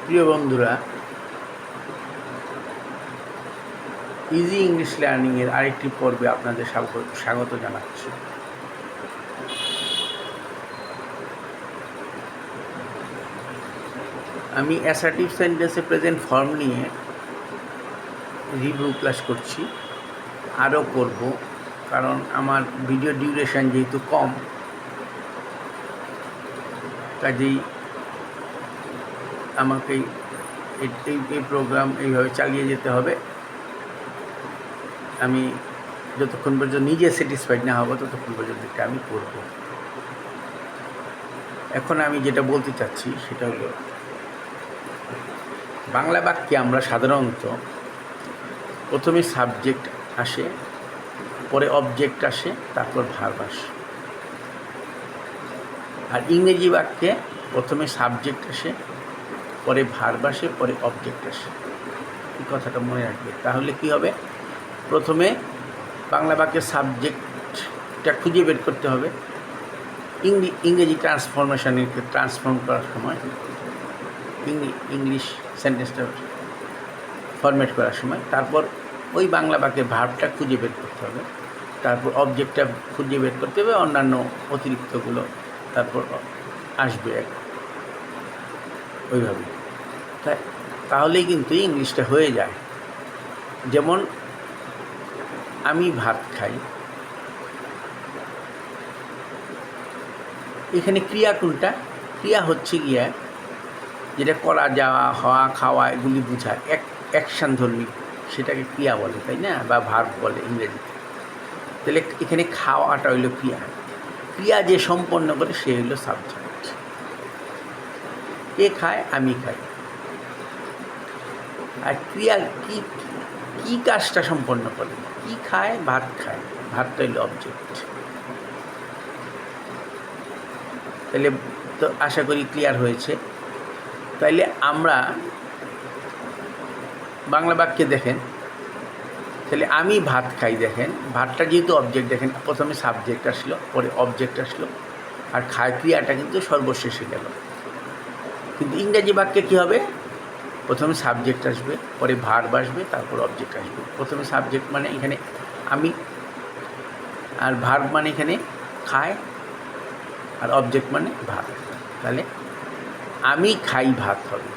প্রিয় বন্ধুরা, easy English লার্নিংয়ের আরেকটি পর্বে আপনাদের স্বাগত জানাচ্ছি। আমি অ্যাসার্টিভ সেন্টেন্সে প্রেজেন্ট ফর্ম নিয়ে রিভিউ ক্লাস করছি, আরও করব, কারণ আমার ভিডিও ডিউরেশন যেহেতু কম, কাজেই আমাকে এই প্রোগ্রাম এইভাবে চালিয়ে যেতে হবে। আমি যতক্ষণ পর্যন্ত নিজে স্যাটিসফাইড না হব ততক্ষণ পর্যন্ত এটা আমি করব। এখন আমি যেটা বলতে চাচ্ছি সেটা হলো, বাংলা বাক্যে আমরা সাধারণত প্রথমে সাবজেক্ট আসে, পরে অবজেক্ট আসে, তারপর ভার্ব আসে। আর ইংরেজি বাক্যে প্রথমে সাবজেক্ট আসে, পরে ভার্ব আসে, পরে অবজেক্ট আসে। এই কথাটা মনে রাখবে। তাহলে কি হবে, প্রথমে বাংলা বাক্যের সাবজেক্টটা খুঁজে বের করতে হবে। ইংরেজি ট্রান্সফর্ম করার সময়, ইংলিশ সেন্টেন্সটা ফরম্যাট করার সময়, তারপর ওই বাংলা বাক্যের ভার্বটা খুঁজে বের করতে হবে, তারপর অবজেক্টটা খুঁজে বের করতে হবে, অন্যান্য অতিরিক্তগুলো তারপর আসবে ওইভাবে। তাহলেই কিন্তু ইংলিশটা হয়ে যায়। যেমন আমি ভাত খাই, এখানে ক্রিয়া কোনটা? ক্রিয়া হচ্ছে গিয়া যেটা করা, যাওয়া, হওয়া, খাওয়া, এগুলি বোঝায়, অ্যাকশান ধর্মী, সেটাকে ক্রিয়া বলে, তাই না? বা ভার্ব বলে ইংরেজিতে। তাহলে এখানে খাওয়াটা হইল ক্রিয়া। ক্রিয়া যে সম্পন্ন করে সে হইল সাবজেক্ট। কে খায়? আমি খাই। আর ক্রিয়া কি কাজটা সম্পন্ন করে? কি খায়? ভাত খায়। ভাতটা হইল অবজেক্ট। তাহলে তো আশা করি ক্লিয়ার হয়েছে। তাইলে আমরা বাংলা বাক্যে দেখেন, তাহলে আমি ভাত খাই, দেখেন ভাতটা যেহেতু অবজেক্ট, দেখেন প্রথমে সাবজেক্ট আসলো, পরে অবজেক্ট আসলো, আর খায় ক্রিয়াটা কিন্তু সর্বশেষে গেল। কিন্তু ইংরেজি বাক্যে কী হবে? প্রথমে সাবজেক্ট আসবে, পরে ভার্ব আসবে, তারপর অবজেক্ট আসবে। প্রথমে সাবজেক্ট মানে এখানে আমি, আর ভার্ব মানে এখানে খায়, আর অবজেক্ট মানে ভাত। তাহলে আমি খাই ভাত হবে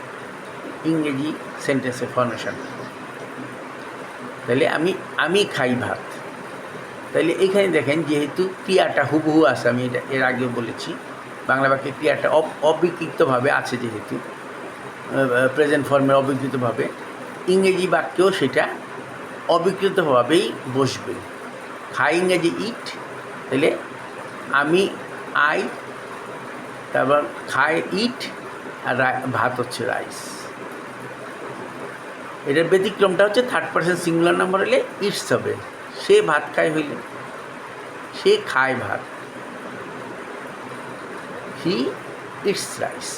ইংরেজি সেন্টেন্সের ফর্মেশন। তাহলে আমি খাই ভাত। তাইলে এখানে দেখেন, যেহেতু ক্রিয়াটা হুবহু আছে, আমি এটা এর আগেও বলেছি, বাংলা বাক্যে ক্রিয়াটা অবিকৃতভাবে আছে, যেহেতু প্রেজেন্ট ফর্মের অবিকৃতভাবে, ইংরেজি বাক্যেও সেটা অবিকৃতভাবেই বসবে। খাই ইংরেজি ইট, তাহলে আমি আই, তারপর খায় ইট, আর ভাত হচ্ছে রাইস। এটার ব্যতিক্রমটা হচ্ছে থার্ড পারসন সিঙ্গুলার নাম্বার হলে ইটস হবে। সে ভাত খায় হইলে সে খায় ভাত, হি ইটস রাইস।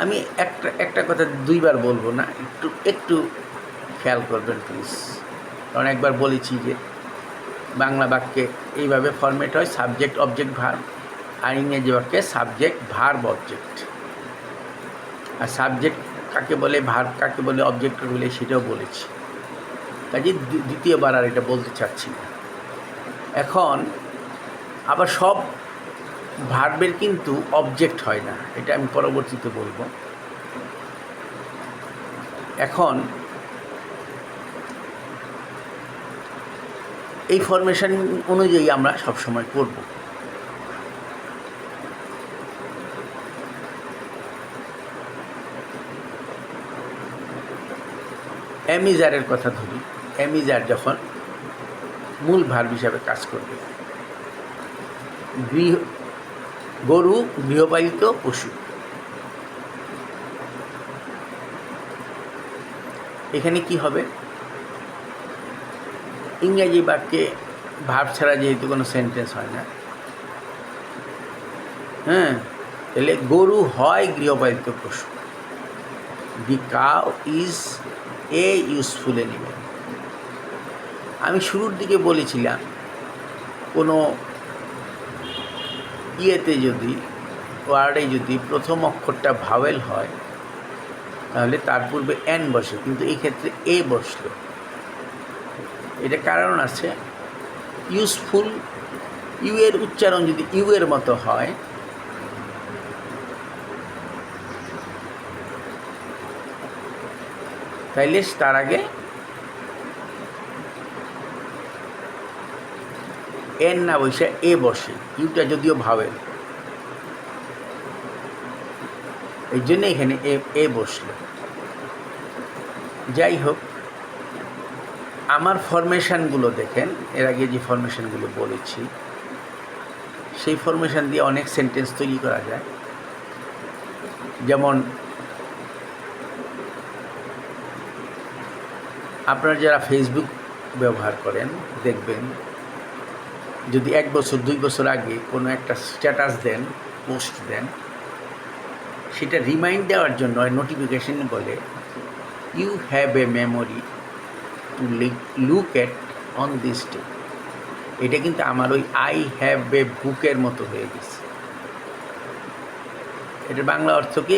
আমি একটা কথা দুইবার বলবো না, একটু খেয়াল করবেন প্লিজ। কারণ একবার বলেছি যে বাংলা বাক্যে এইভাবে ফরম্যাট হয়, সাবজেক্ট অবজেক্ট ভার্ব, আর ইংরেজি বাক্যে সাবজেক্ট ভার্ব অবজেক্ট। আর সাবজেক্ট কাকে বলে, ভার্ব কাকে বলে, অবজেক্ট বলে, সেটাও বলেছি। কাজে দ্বিতীয়বার আর এটা বলতে চাচ্ছি না। এখন আবার সব ভার্বের কিন্তু অবজেক্ট হয় না, এটা আমি পরবর্তীতে বলবো। এখন এই ফরমেশন অনুযায়ী আমরা সবসময় করব। অ্যামিজারের কথা ধরি। অ্যামিজার যখন মূল ভার্ব হিসাবে কাজ করবে, গরু গৃহপালিত পশু। এখানে কি হবে? ইংরেজি বাক্যে ভার্ব ছাড়া যেহেতু কোনো সেন্টেন্স হয় না, তাহলে গরু হয় গৃহপালিত পশু। The cow is a useful animal. আমি শুরুর দিকে বলেছিলাম, কোনো ইয়েতে যদি ওয়ার্ডে যদি প্রথম অক্ষরটা ভাওয়েল হয় তাহলে তার পূর্বে এন বসে, কিন্তু এই ক্ষেত্রে এ বসলো। এটা কারণ আছে। ইউজফুল ইউ এর উচ্চারণ যদি ইউ এর মতো হয় তাইলে তার আগে এন না বসে এ বসে, ইউটা যদিও ভাওয়েল, এই জন্য এখানে এ বসলো। যাই হোক, আমার ফরমেশানগুলো দেখেন, এর আগে যে ফরমেশানগুলো বলেছি সেই ফরমেশান দিয়ে অনেক সেন্টেন্স তৈরি করা যায়। যেমন আপনারা যারা ফেসবুক ব্যবহার করেন দেখবেন, যদি 1 বছর 2 বছর আগে কোনো একটা স্ট্যাটাস দেন, পোস্ট দেন, সেটা রিমাইন্ড দেওয়ার জন্য নোটিফিকেশন বলে you have a memory to look at on this day. এটা কিন্তু আমার ওই আই হ্যাভ এ বুকের মতো হয়ে গেছে। এটার বাংলা অর্থ কি,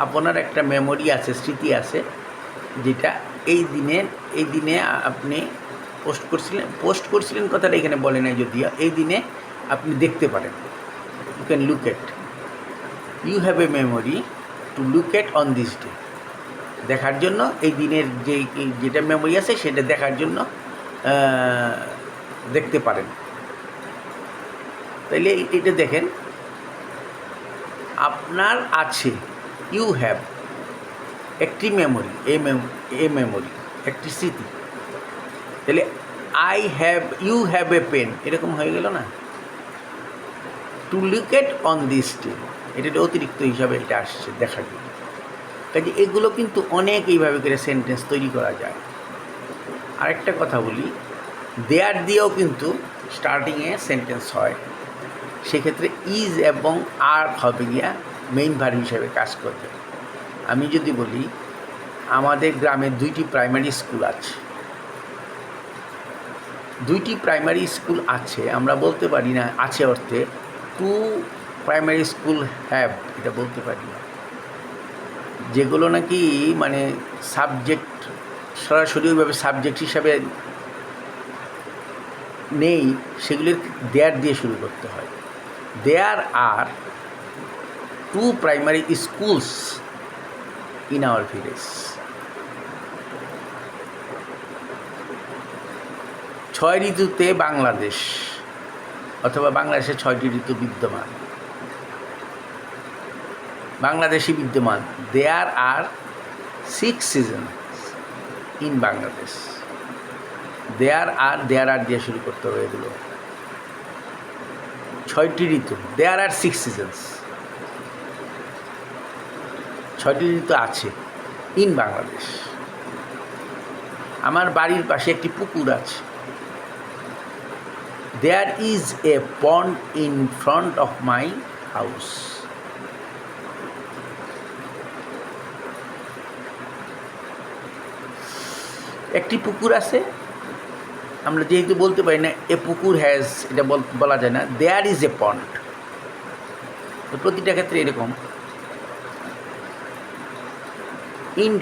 আপনার একটা মেমোরি আছে, স্মৃতি আছে, যেটা এই দিনে আপনি পোস্ট করছিলেন কথাটা এখানে বলে নাই, যদিও এই দিনে আপনি দেখতে পারেন। You can look at, you have a memory to look at on this day. দেখার জন্য এই দিনের যেটা মেমোরি আছে সেটা দেখার জন্য দেখতে পারেন। তাইলে এটা দেখেন, আপনার আছে, ইউ হ্যাভ একটি মেমোরি, এ মেমোরি একটি স্মৃতি। তাহলে ইউ হ্যাভ এ পেন, এরকম হয়ে গেল না? Two look at on this day, এটা অতিরিক্ত হিসাবে এটা আসছে দেখার জন্য। কাজে এগুলো কিন্তু অনেক এইভাবে করে সেন্টেন্স তৈরি করা যায়। আরেকটা কথা বলি, দেয়ার দিয়েও কিন্তু স্টার্টিংয়ে সেন্টেন্স হয়। সেক্ষেত্রে ইজ এবং আর হবে গিয়া মেইন ভার্ব হিসাবে কাজ করবে। আমি যদি বলি আমাদের গ্রামে 2টি প্রাইমারি স্কুল আছে, 2টি প্রাইমারি স্কুল আছে, আমরা বলতে পারি না আছে অর্থে 2 প্রাইমারি স্কুল হ্যাভ, এটা বলতে পারি না। যেগুলো নাকি মানে সাবজেক্ট সরাসরি ওইভাবে সাবজেক্ট হিসাবে নেই, সেগুলির দেয়ার দিয়ে শুরু করতে হয়। দেয়ার আর 2 primary schools in our village. 6 ঋতুতে বাংলাদেশ, অথবা বাংলাদেশে 6টি ঋতু বিদ্যমান, বাংলাদেশি বিদ্যমান। দেয়ার আর 6 সিজনস ইন বাংলাদেশ। দেয়ার আর দিয়ে শুরু করতে হবে এগুলো। 6টি ঋতু, দেয়ার আর 6 সিজনস, 6টি ঋতু আছে ইন বাংলাদেশ। আমার বাড়ির পাশে একটি পুকুর আছে। There is a pond in front of my house. একটি পুকুর আছে, আমরা যেহেতু বলতে পারি না এ পুকুর হ্যাজ, এটা বলা যায় না। দেয়ার ইজ এ পন্ড, প্রতিটা ক্ষেত্রে এরকম। ইন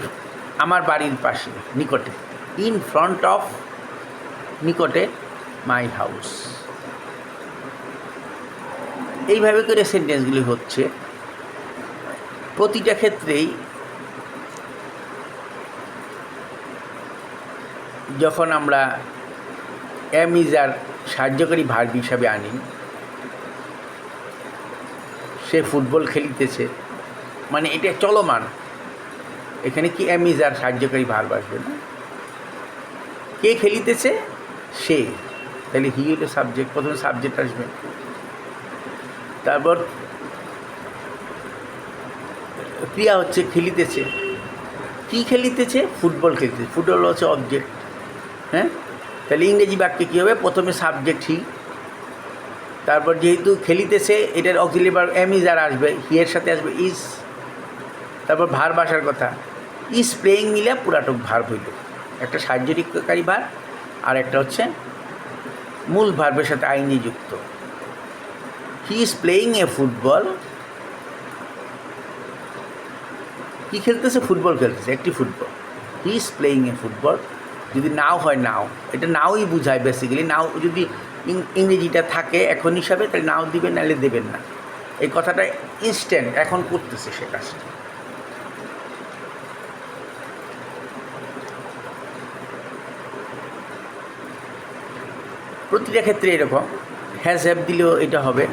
আমার বাড়ির পাশে, নিকটে। ইন ফ্রন্ট অফ, নিকটে, মাই হাউস। এইভাবে করে সেন্টেন্সগুলি হচ্ছে। প্রতিটা ক্ষেত্রেই যখন আমরা এম ইজ আর সাহায্যকারী ভার্ব হিসাবে আনি, সে ফুটবল খেলিতেছে, মানে এটা চলমান। এখানে কি এম ইজ আর সাহায্যকারী ভার্ব আসবে না? কে খেলিতেছে? সে। তাহলে হি হলো সাবজেক্ট, প্রথমে সাবজেক্ট আসবে। তারপর ক্রিয়া হচ্ছে খেলিতেছে। কি খেলিতেছে? ফুটবল খেলিতেছে। ফুটবল হচ্ছে অবজেক্ট। হ্যাঁ, তাহলে ইংরেজি বাক্যে কী হবে? প্রথমে সাবজেক্ট হি, তারপর যেহেতু খেলিতেছে এটার অক্সিলারি ভার্ব এম ইজ আর আসবে, হি এর সাথে আসবে ইজ, তারপর ভার্ব আসার কথা। ইজ প্লেয়িং মিলে পুরাটক ভার্ব হইল, একটা সাহায্যকারী ভার্ব আর একটা হচ্ছে মূল ভার্বের সাথে আইনি যুক্ত। He is playing a football কী খেলতেছে? ফুটবল খেলতেছে, একটি football. He is playing a football. যদি নাও হয় নাও, এটা নাওই বোঝায় বেসিক্যালি। নাও যদি ইংরেজিটা থাকে এখন হিসাবে, তাহলে নাও দিবেন, নাহলে দেবেন না। এই কথাটা ইনস্ট্যান্ট এখন করতেছে সে কাজটা। প্রতিটা ক্ষেত্রে এরকম হ্যাজ হ্যাভ দিলেও এটা হবে,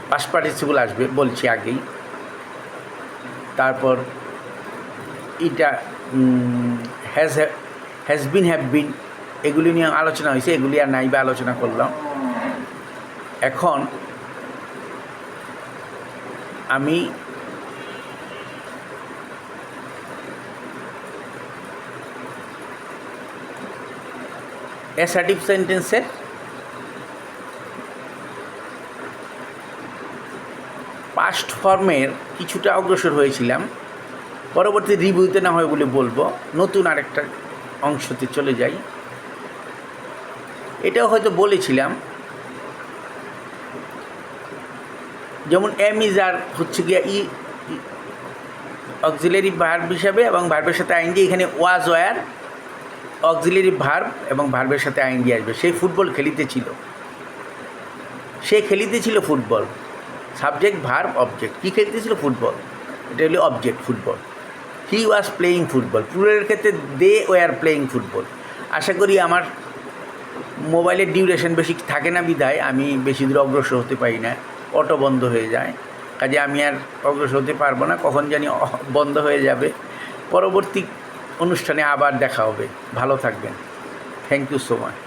পাস্ট পার্টিসিপল আসবে, বলছি আগেই। তারপর এটা হ্যাজ বিন, হ্যাভ বিন, এগুলি নিয়ে আলোচনা হয়েছে, এগুলি আর নাই বা আলোচনা করলাম। এখন আমি অ্যাসার্টিভ সেন্টেন্সের পাস্ট ফর্মের কিছুটা অগ্রসর হয়েছিলাম, পরবর্তী রিভিউতে না হয় বলে বলবো, নতুন আরেকটা অংশতে চলে যাই। এটাও হয়তো বলেছিলাম, যেমন এম ইজ আর হচ্ছে গিয়া অক্সিলারি ভার্ব হিসাবে, এবং ভার্বের সাথে আইনজি। এখানে ওয়াজ ওয়ার অক্সিলারি ভার্ব এবং ভার্বের সাথে আইনজি আসবে। সেই ফুটবল খেলিতেছিল, সে খেলিতেছিল ফুটবল। Subject verb object. কী খেলতেছিল? ফুটবল। এটা হলো object, football. He was playing football. প্লুরালের ক্ষেত্রে দে ওয়ার প্লেয়িং ফুটবল। আশা করি আমার মোবাইলের ডিউরেশন বেশি থাকে না বিধায় আমি বেশি দূর অগ্রসর হতে পারি না, অটো বন্ধ হয়ে যায়, কাজে আমি আর অগ্রসর হতে পারবো না। কখন জানি বন্ধ হয়ে যাবে। পরবর্তী অনুষ্ঠানে আবার দেখা হবে। ভালো থাকবেন। Thank you so much.